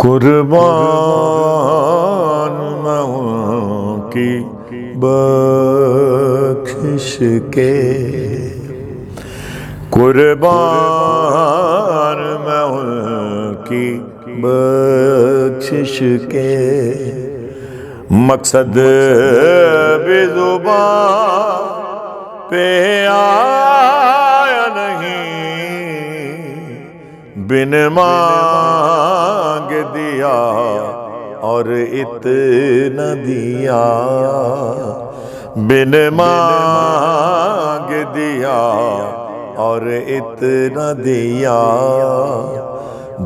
قربان میں ہوں کی بخشش کے، قربان میں ہوں کی بخشش کے، مقصد بھی زبان پہ آیا نہیں، بن مانگ دیا اور اتنا دیا، بن مانگ دیا اور اتنا دیا،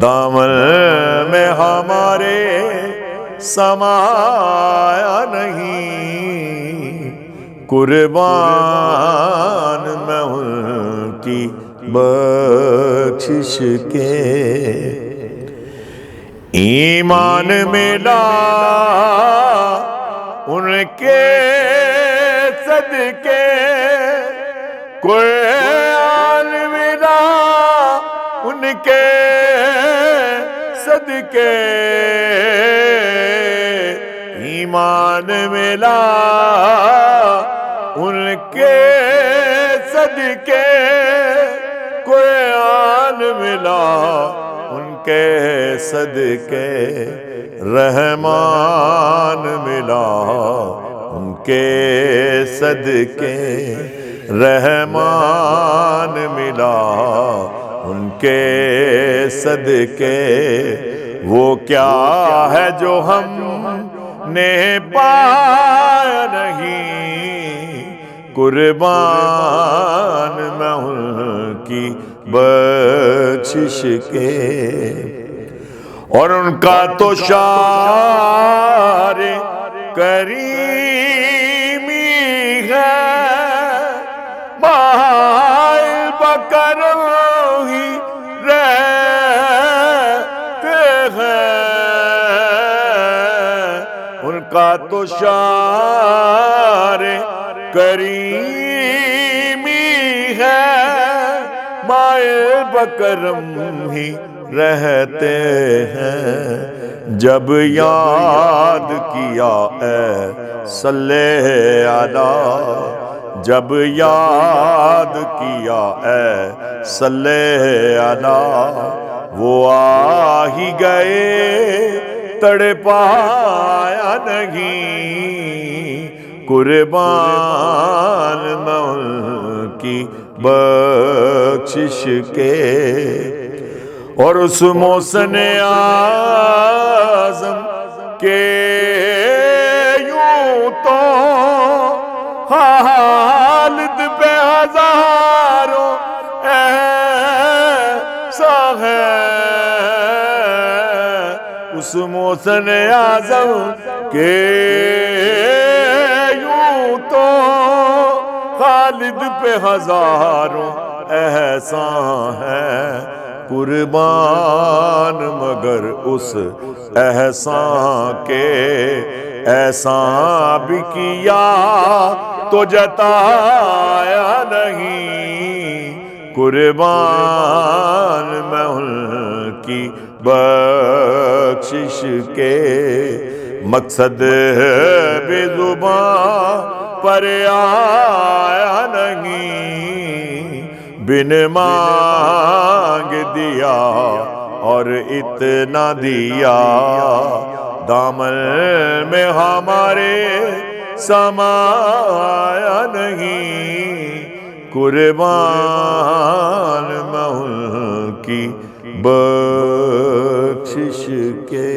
دامن میں ہمارے سمایا نہیں، قربان میں ان کی بخشش کے، ایمان ملا ان کے صدقے، قرآن ملا ان کے صدقے، ایمان ملا ان کے صدقے، قرآن ملا ان کے صدقے، رحمان ملا ان کے صدقے، رحمان ملا ان کے صدقے، وہ کیا ہے جو ہم نے پایا نہیں، قربان میں ان کی بخشش کے، اور ان کا تو شعر کریمی ہے، مائل بکرم ہی رہتے ہیں، ان کا تو شعر کریمی ہے، مائل بکرم ہی رہتے ہیں، جب یاد کیا اے صلی علی، جب یاد کیا اے صلی علی، وہ آ ہی گئے تڑپایا نہیں، قربان میں ان کی بخشش کے، اور اس محسن اعظم کے یوں تو خالد پہ ہزاروں ایسا ہے، اس محسن اعظم کے یوں تو خالد پہ ہزاروں احسان ہے، قربان مگر اس احسان کے، احسان بھی کیا تو جتایا نہیں، قربان میں ان کی بخشش کے، مقصد بھی زبان پر آیا نہیں، بن مانگ دیا اور اتنا دیا، دامن میں ہمارے سمایا نہیں، قربان میں ان کی بخشش کے۔